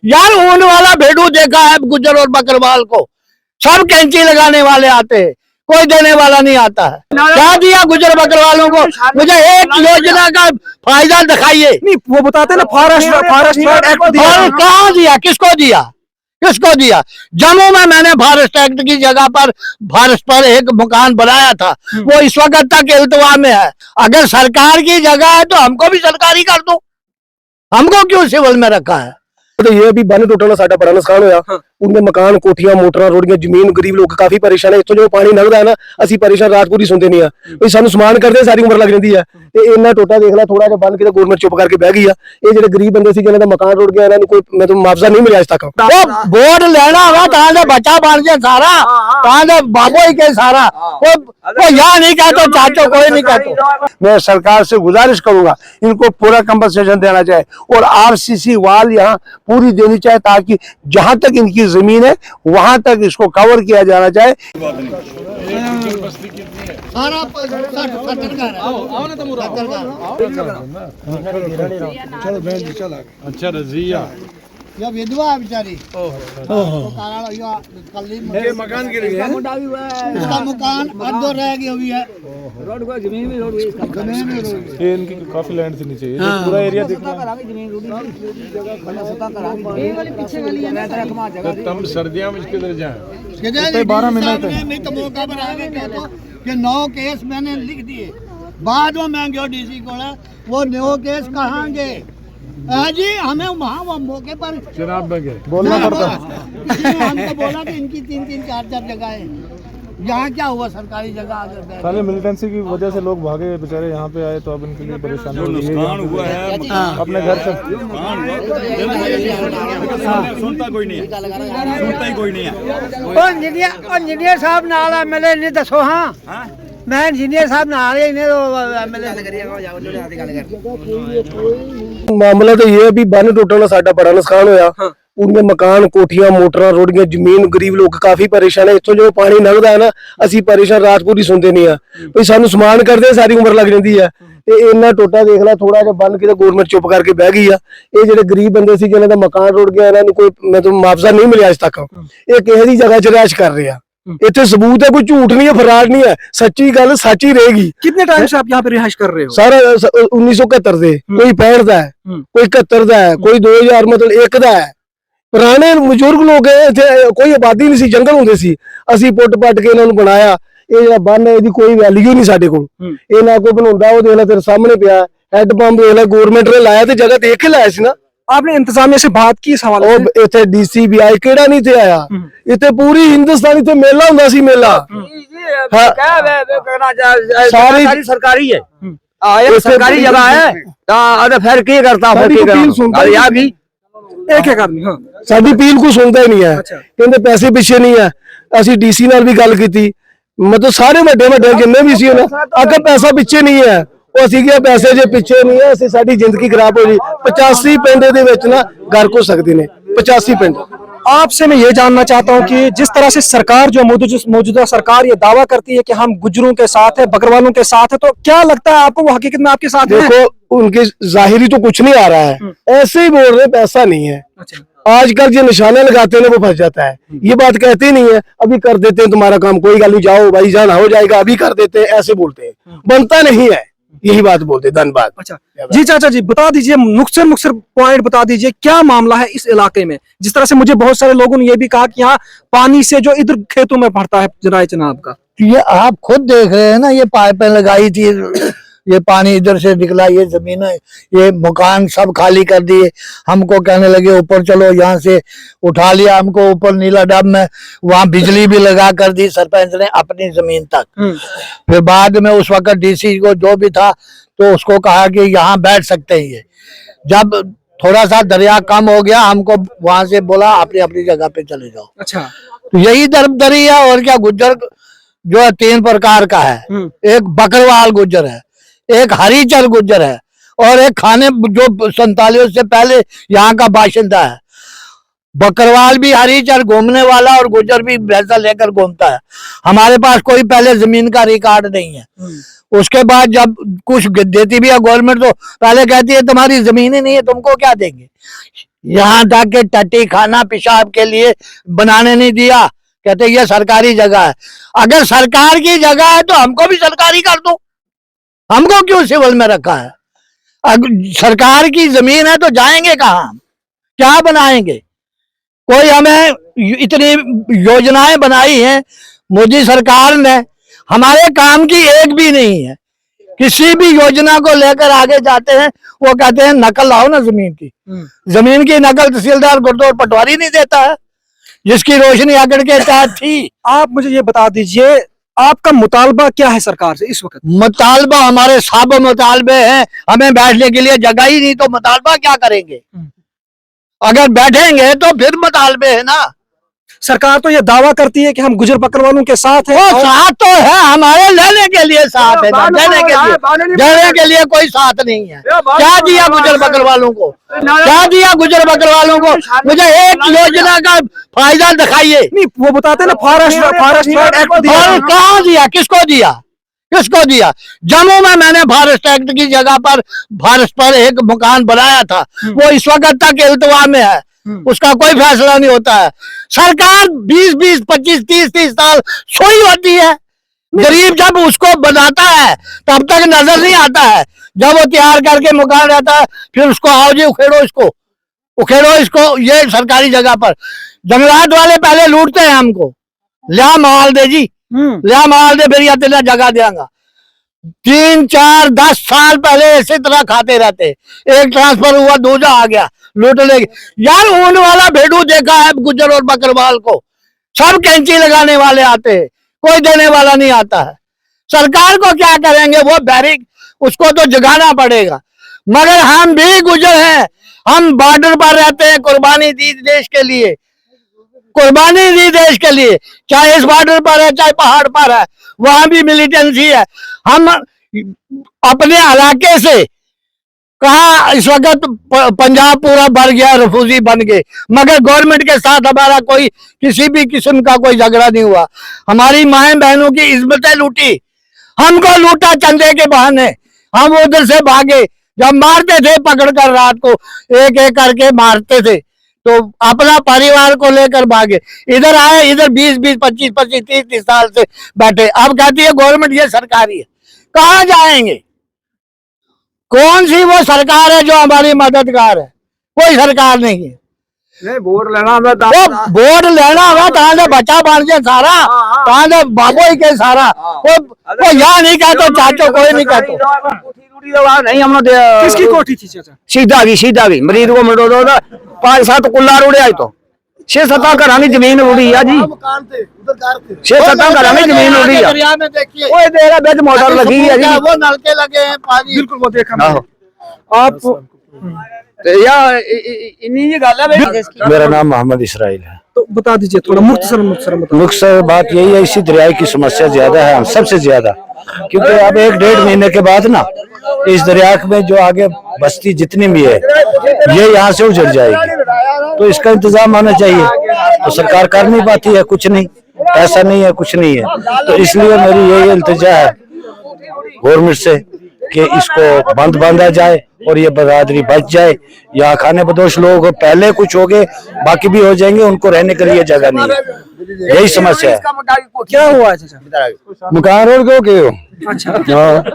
यार ऊन वाला भेड़ू देखा है गुज्जर और बकरवाल को, सब कैंची लगाने वाले आते हैं, कोई देने वाला नहीं आता है। क्या दिया गुज्जर बकरवालों को? मुझे एक योजना का फायदा दिखाइए। नहीं वो बताते ना फॉरेस्ट एक्ट दिया। और कहाँ दिया, किसको दिया, किसको दिया? जम्मू में मैंने फॉरेस्ट एक्ट की जगह पर फॉरेस्ट पर एक मकान बनाया था, वो इस वक्त तक इल्तवा में है। अगर सरकार की जगह है तो हमको भी सरकारी कर दो, हमको क्यों सिविल में रखा है? तो ये भी बन टुटना साडा बड़ा नुकसान होया। उनके मकान कोठियां मोटरां रोडियां जमीन गरीब लोग काफी परेशान है। इत्थों जो पानी लंघदा है ना ਅਸੀਂ परेशान रात पूरी सुनते नहीं है ਵੀ ਸਾਨੂੰ ਸਮਾਨ ਕਰਦੇ ਸਾਰੀ ਉਮਰ ਲੱਗ ਜਾਂਦੀ ਹੈ ਤੇ ਇੰਨਾ ਟੋਟਾ ਦੇਖ ਲੈ ਥੋੜਾ ਜਿਹਾ ਬੰਨ ਕੇ ਤੇ ਗਵਰਨਮੈਂਟ ਚੁੱਪ ਕਰਕੇ ਬਹਿ ਗਈ ਆ। ਇਹ ਜਿਹੜੇ ਗਰੀਬ ਬੰਦੇ ਸੀ ਜਿਨ੍ਹਾਂ ਦਾ ਮਕਾਨ ਰੁੜ ਗਿਆ ਇਹਨਾਂ ਨੂੰ ਕੋਈ मतलब मुआवजा नहीं मिला आज तक। वो वोट लेना होगा तां दे बच्चा बन के सारा, तां दे बाबो ही के सारा, वो यहाँ नहीं कहते, चाचो कोई नहीं कहते। मैं सरकार से गुजारिश करूंगा इनको पूरा कंपनसेशन देना चाहिए और आरसीसी वाल यहाँ पूरी देनी चाहिए ताकि जहां तक इनकी जमीन है वहां तक इसको कवर किया जाना चाहिए। अच्छा रजिया या विधवा है बेचारी, मकान गिर गया, इसका मकान अधो रह गया हुई है। ये इनकी काफी लैंड थी नीचे, ये पूरा एरिया दिखना तम सर्दियों में किधर जाए 12 मिनट तो मौका पर आगे कह दो कि 9 केस मैंने लिख दिए, बाद में मैं गया डीसी को, वो 9 केस कहाँ गए जी? हमें वहाँ वो मौके पर जनाब में गए बोलना पड़ता है। हमको बोला कि इनकी 3-3 4-4 जगह है, यहाँ क्या हुआ सरकारी जगह? साले मिलिटेंसी की वजह से लोग भागे बेचारे यहाँ पे आए, तो अब इनके लिए परेशानी हो रही है। हुआ है अपने घर से सुनता कोई नहीं है, सुनता ही कोई नहीं है। इंजीनियर साहब नाल एमएलए ने दसो। हाँ मैं इंजीनियर साहब नाल इन्हें मामला तो ये है भी बन टुटना साडा बड़ा नुकसान होया। उनके मकान कोठियां मोटरां रोडियां जमीन गरीब लोग काफी परेशान है। इत्थों जो पानी लंघदा है ना ਅਸੀਂ परेशान रात पूरी सुनते नहीं है ਵੀ ਸਾਨੂੰ ਸਮਾਨ ਕਰਦੇ ਸਾਰੀ ਉਮਰ ਲੱਗ ਜਾਂਦੀ ਹੈ ਤੇ ਇੰਨਾ ਟੋਟਾ ਦੇਖ ਲੈ ਥੋੜਾ ਜਿਹਾ ਬੰਨ ਕੇ ਤੇ ਗਵਰਨਮੈਂਟ ਚੁੱਪ ਕਰਕੇ ਬਹਿ ਗਈ ਆ। ਇਹ ਜਿਹੜੇ ਗਰੀਬ ਬੰਦੇ ਸੀ ਜਿਨ੍ਹਾਂ ਦਾ ਮਕਾਨ ਰੁੜ ਗਿਆ ਇਹਨਾਂ ਨੂੰ ਕੋਈ मतलब मुआवजा नहीं मिला आज तक। ਇਹ ਕਿਸੇ ਦੀ ਜਗ੍ਹਾ 'ਚ ਰਿਹਾਇਸ਼ ਕਰ ਰਹੇ ਆ। इतने सबूत है, कोई झूठ नहीं है, फराड नहीं है, सच्ची गल सच ही रहेगी। कितने टाइम से आप यहाँ पे रिहाइश कर रहे हो? सारा 1971 से, कोई 65 का है, कोई 71 का है, कोई 2000 मतलब 1 का है। पुराने बुजुर्ग लोग कोई आबादी नहीं सी, जंगल होंगे सी, असी पुट पट के इन्होंने बनाया। ये जो बन है इसकी कोई वैल्यू नहीं साडे कोल। ये ना कोई बनाउंदा, वो देख ले तेरे सामने पिया हैड पंप देख ले, गवर्नमेंट ने लाया ते जगह देख के लाया सी ना। आपने इंतजामिया से बात की इस हवाले से? इथे डीसी भी आए, केड़ा नहीं थे आया। इथे पूरी हिंदुस्तानी थे मेला हुंदा सी, मेला सारी सरकारी है, एक सरकारी जगह है। फिर की करता एक एक आदमी साडी अपील को सुनता ही नहीं है। कहते पैसे पिछे नहीं है। असी डीसी नाल भी गल कीती, मतलब सारे वड्डे वड्डे जिन्ने भी सी ना आके पैसा पिछे नहीं है। पैसे जो पिछे नहीं है, असि साडी जिंदगी खराब हो गई। 85 पिंड दे विच ना गर्क हो सकते हैं, 85 पिंड। आपसे मैं ये जानना चाहता हूँ कि जिस तरह से सरकार जो मौजूदा सरकार ये दावा करती है कि हम गुज्जरों के साथ है, बकरवालों के साथ है, तो क्या लगता है आपको वो हकीकत में आपके साथ है? देखो उनके जाहिरी तो कुछ नहीं आ रहा है, ऐसे ही बोल रहे पैसा नहीं है। आजकल जो निशाने लगाते हैं वो फंस जाता है। ये बात कहते ही नहीं है, अभी कर देते हैं तुम्हारा काम, कोई गल नहीं, जाओ भाई जाना हो जाएगा, अभी कर देते हैं, ऐसे बोलते हैं, बनता नहीं है। यही बात बोलते, धन्यवाद। अच्छा जी चाचा जी, बता दीजिए नुक्सर पॉइंट बता दीजिए, क्या मामला है इस इलाके में? जिस तरह से मुझे बहुत सारे लोगों ने ये भी कहा कि यहाँ पानी से जो इधर खेतों में पड़ता है जनाब का, ये आप खुद देख रहे हैं ना, ये पाइपें लगाई थी, ये पानी इधर से निकला, ये जमीन ये मकान सब खाली कर दिए। हमको कहने लगे ऊपर चलो, यहाँ से उठा लिया हमको ऊपर नीला डैम में, वहाँ बिजली भी लगा कर दी सरपंच ने अपनी जमीन तक। फिर बाद में उस वक्त डीसी को जो भी था तो उसको कहा कि यहाँ बैठ सकते हैं। ये जब थोड़ा सा दरिया कम हो गया, हमको वहां से बोला अपनी अपनी जगह पे चले जाओ। अच्छा, तो यही दरबदरी है और क्या। गुज्जर जो है 3 प्रकार का है, एक बकरवाल गुज्जर है, एक हरीचर गुज्जर है और एक खाने जो 47 से पहले यहाँ का बाशिंदा है। बकरवाल भी हरीचर घूमने वाला और गुज्जर भी भैंसा लेकर घूमता है। हमारे पास कोई पहले जमीन का रिकॉर्ड नहीं है। उसके बाद जब कुछ देती भी है गवर्नमेंट तो पहले कहती है तुम्हारी जमीन ही नहीं है, तुमको क्या देंगे। यहाँ तक के टट्टी खाना पेशाब के लिए बनाने नहीं दिया, कहते ये सरकारी जगह है। अगर सरकार की जगह है तो हमको भी सरकारी कर दो, हमको क्यों सिविल में रखा है? अगर सरकार की जमीन है तो जाएंगे कहाँ, क्या बनाएंगे? कोई हमें इतनी योजनाएं बनाई हैं मोदी सरकार ने, हमारे काम की एक भी नहीं है। किसी भी योजना को लेकर आगे जाते हैं वो कहते हैं नकल लाओ ना जमीन की। जमीन की नकल तहसीलदार गुरदौर पटवारी नहीं देता है, जिसकी रोशनी आगड़ के तहत थी। आप मुझे ये बता दीजिए, आपका मुतालबा क्या है सरकार से इस वक्त? मुतालबा हमारे सब मुतालबे हैं, हमें बैठने के लिए जगह ही नहीं तो मुतालबा क्या करेंगे? अगर बैठेंगे तो फिर मुतालबे है ना। सरकार तो ये दावा करती है कि हम गुजर बकरवालों के साथ हैं। वो साथ तो है, हमारे लेने के लिए साथ है, देने के लिए कोई साथ नहीं है। क्या दिया गुजर बकरवालों को, क्या दिया गुजर बकरवालों को? मुझे एक योजना का फायदा दिखाइए। नहीं, वो बताते हैं ना फॉरेस्ट एक्ट दिया। और कहाँ दिया, किसको दिया, किसको दिया? जम्मू में मैंने फॉरेस्ट एक्ट की जगह पर फॉरेस्ट पर एक मकान बनाया था, वो इस वक्त तक इल्तवा में है, उसका कोई फैसला नहीं होता है। सरकार 20-20, 25, 30-30 साल सोई होती है। गरीब जब उसको बनाता है तब तक नजर नहीं आता है, जब वो तैयार करके मकान रहता है फिर उसको आओ जी उखेड़ो इसको, ये सरकारी जगह पर। जंगलात वाले पहले लूटते हैं हमको, लिया माल दे जी, लिया माल दे, फिर या तेरा जगह देगा। 3, 4, 10 साल पहले इसी तरह खाते रहते, एक ट्रांसफर हुआ दूसरा आ गया लूट ले। यार ऊन वाला भेड़ू देखा है गुज्जर और बकरवाल को, सब कैंची लगाने वाले आते हैं, कोई देने वाला नहीं आता है। सरकार को क्या करेंगे, वो बैरिक उसको तो जगाना पड़ेगा। मगर हम भी गुजर हैं, हम बॉर्डर पर रहते हैं, कुर्बानी दी देश के लिए, कुर्बानी दी देश के लिए, चाहे इस बॉर्डर पर है चाहे पहाड़ पर है, वहां भी मिलिटेंसी है। हम अपने इलाके से कहा इस वक्त पंजाब पूरा भर गया, रिफ्यूजी बन गए, मगर गवर्नमेंट के साथ हमारा कोई किसी भी किस्म का कोई झगड़ा नहीं हुआ। हमारी माएं बहनों की इज्जतें लूटी, हमको लूटा चंदे के बहाने, हम उधर से भागे। जब मारते थे पकड़कर रात को एक एक करके मारते थे तो अपना परिवार को लेकर भागे, इधर आए, इधर 20-20, 25-25, 30-30 साल से बैठे। अब कहती है गवर्नमेंट ये सरकारी है, कहाँ जाएंगे? कौन सी वो सरकार है जो हमारी मददगार है? कोई सरकार नहीं है। वोट लेना हमें वोट लेना हुआ कहाँ से बच्चा बांध के सारा, कहाँ से बाबो ही के सारा, वो यहाँ नहीं कहते, चाचो कोई नहीं कहते। नहीं हमने किसकी कोठी थी चाचा? सीधा भी मरीज को मिलो दो 5-7 कुल्ला उड़े आई तो 6-7 घरानी जमीन उड़ी है जी, 6-7 घरानी जमीन उड़ी है। दरिया में देखिए वो देगा बेच मोटर लगी है जी, वो नलके लगे हैं, पानी बिल्कुल वो देखा मैंने। आप मेरा नाम मोहम्मद इसराइल है। तो बता दीजिए थोड़ा मुख्तसर बता। मुख्तसर बात यही है, इसी दरिया की समस्या ज्यादा है, सबसे ज्यादा, क्योंकि अब 1-1.5 महीने के बाद ना इस दरिया में जो आगे बस्ती जितनी भी है ये यहाँ से उजड़ जाएगी, तो इसका इंतजाम होना चाहिए। तो सरकार कर नहीं पाती है, कुछ नहीं, ऐसा नहीं है, कुछ नहीं है। तो इसलिए मेरी यही इल्तिजा है गवर्नमेंट से कि इसको बंद बांधा जाए और ये बरादरी बच जाए। यहाँ खाने बदोश लोग पहले कुछ हो गए, बाकी भी हो जाएंगे, उनको रहने के लिए जगह नहीं है, यही समस्या है। क्या हुआ है चाचा? मकान रोड क्यों? अच्छा,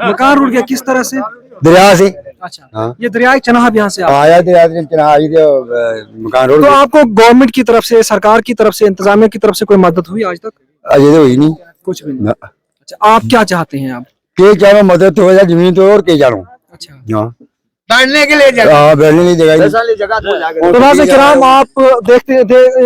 मकान रुक गया किस तरह से? दरिया से। अच्छा, ये दरिया चनाब यहाँ से आया मकान रोड। तो आपको गवर्नमेंट की तरफ से, सरकार की तरफ से, इंतजामिया की तरफ से कोई मदद हुई आज तक? अजय तो हुई नहीं, कुछ भी नहीं। अच्छा, आप क्या चाहते हैं? आप के जानो मदद तो हो जाए, जमीन तो और के जानो। अच्छा, बैठने के लिए जगह, बैठने की जगह। तो नाज़रीन किराम, आप देखते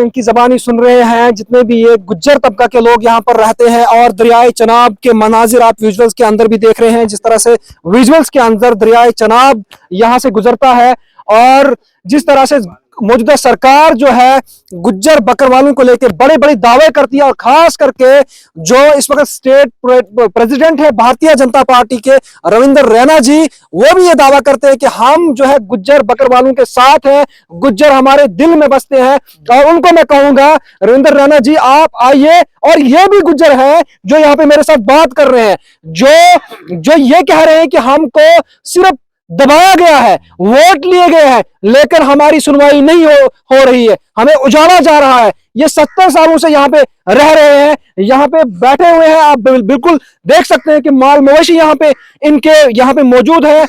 इनकी ज़बानी सुन रहे हैं, जितने भी ये गुज्जर तबका के लोग यहाँ पर रहते हैं, और दरियाए चनाब के मनाजिर आप विजुअल्स के अंदर भी देख रहे हैं, जिस तरह से विजुअल्स के अंदर दरियाए चनाब यहाँ से गुजरता है, और जिस तरह से मौजूदा सरकार जो है गुज्जर बकरवालों को लेकर बड़े बड़े दावे करती है, और खास करके जो इस वक्त स्टेट प्रेसिडेंट है भारतीय जनता पार्टी के रविंद्र रैना जी, वो भी ये दावा करते हैं कि हम जो है गुज्जर बकरवालों के साथ हैं, गुज्जर हमारे दिल में बसते हैं। और उनको मैं कहूंगा रविंद्र रैना जी आप आइए, और ये भी गुज्जर है जो यहाँ पे मेरे साथ बात कर रहे हैं, जो ये कह रहे हैं कि हमको सिर्फ दबाया गया है, वोट लिए गए हैं, लेकिन हमारी सुनवाई नहीं हो रही है, हमें उजाड़ा जा रहा है। ये 70 सालों से यहाँ पे रह रहे हैं, यहाँ पे बैठे हुए हैं। आप बिल्कुल देख सकते हैं कि माल मवेशी यहाँ पे मौजूद है।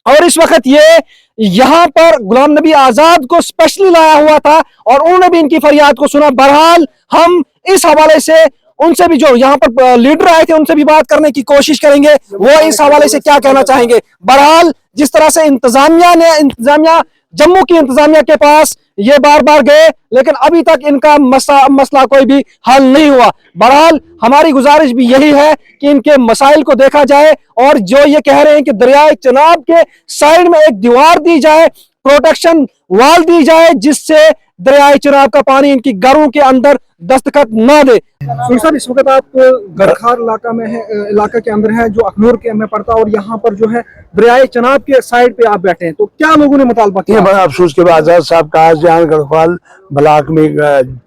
और इस वक्त ये यहाँ पर गुलाम नबी आजाद को स्पेशली लाया हुआ था और उन्होंने भी इनकी फरियाद को सुना। बहरहाल हम इस हवाले से उनसे भी, जो यहाँ पर लीडर आए थे, उनसे भी बात करने की कोशिश करेंगे, वो इस हवाले से क्या कहना चाहेंगे। बहरहाल जिस तरह से इंतजामिया जम्मू की इंतजामिया के पास ये बार बार गए, लेकिन अभी तक इनका मसला कोई भी हल नहीं हुआ। बहरहाल हमारी गुजारिश भी यही है कि इनके मसाइल को देखा जाए और जो ये कह रहे हैं कि दरियाए चनाब के साइड में एक दीवार दी जाए, प्रोटेक्शन वॉल दी जाए, जिससे दरियाए चनाब का पानी इनकी घरों के अंदर दस्तखत न दे। साहब, इस वक्त आप गरखार इलाका के अंदर है, जो अखनूर के में पड़ता है, और यहाँ पर जो है दरियाए चनाब के साइड पे आप बैठे हैं, तो क्या लोगों ने मुतालबा किया? बड़ा अफसोस के बाद आजाद साहब का आज यहाँ गढ़वाल ब्लॉक में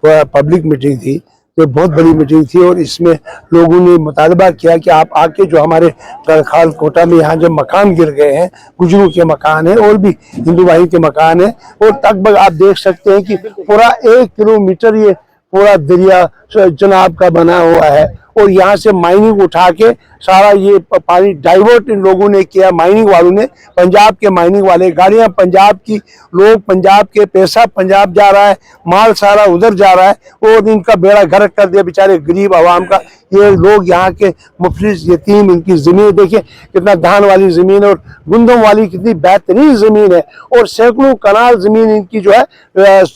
पब्लिक मीटिंग थी, ये बहुत बड़ी मीटिंग थी और इसमें लोगों ने मुतालबा किया कि आप आके जो हमारे गढ़खाल कोटा में यहाँ जो मकान गिर गए हैं, गुजरों के मकान है और भी हिंदू भाई के मकान है, और तकरीबन आप देख सकते हैं कि पूरा 1 किलोमीटर ये पूरा दरिया चनाब का बना हुआ है और यहाँ से माइनिंग उठा के सारा ये पानी डाइवर्ट इन लोगों ने किया, माइनिंग वालों ने, पंजाब के माइनिंग वाले, गाड़ियां पंजाब की, लोग पंजाब के, पैसा पंजाब जा रहा है, माल सारा उधर जा रहा है और इनका बेड़ा गर्क कर दिया बेचारे गरीब आवाम का। ये लोग यहाँ के मुफलिस यतीम, इनकी जमीन देखिए कितना धान वाली जमीन और गुंदम वाली कितनी बेहतरीन जमीन है और सैकड़ों कनाल जमीन इनकी जो है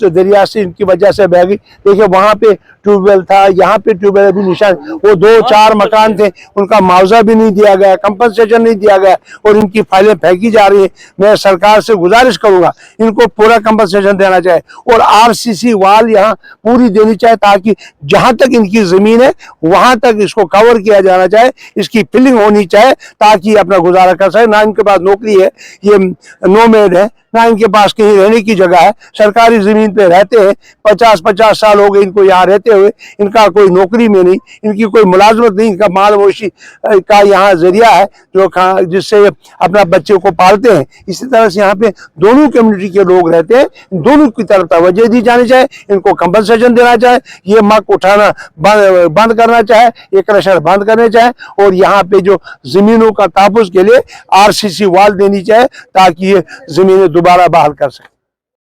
दरिया से इनकी वजह से बह गई। देखिए वहां पे ट्यूबवेल था, यहाँ पे ट्यूबवेल भी निशान, वो 2-4 मकान थे, उनका मुआवजा भी नहीं दिया गया, कंपनसेशन नहीं दिया गया और इनकी फाइलें फेंकी जा रही है। मैं सरकार से गुजारिश करूंगा इनको पूरा कंपनसेशन देना चाहिए और आरसीसी वाल यहाँ पूरी देनी चाहिए, ताकि जहां तक इनकी जमीन है वहां तक इसको कवर किया जाना चाहिए, इसकी फिलिंग होनी चाहिए ताकि अपना गुजारा कर सके। ना इनके पास नौकरी है, ये नोमैड है, ना इनके पास कहीं रहने की जगह है, सरकारी जमीन पे रहते हैं, 50-50 साल हो गए इनको यहाँ रहते हुए, इनका कोई नौकरी में नहीं, इनकी कोई मुलाजमत नहीं, इनका माल मवेशी का यहाँ जरिया है जो जिससे अपना बच्चे को पालते हैं। इसी तरह से यहाँ पे दोनों कम्युनिटी के लोग रहते हैं, दोनों की तरफ तवज्जो दी जानी चाहिए, इनको कंपनसेशन देना चाहिए, ये मक उठाना बंद करना चाहे, ये क्रशर बंद करने चाहे और यहाँ पे जो जमीनों का तहफ़्फ़ुज़ के लिए आरसीसी वाल देनी चाहिए ताकि ये जमीनें दोबारा बहाल कर सके।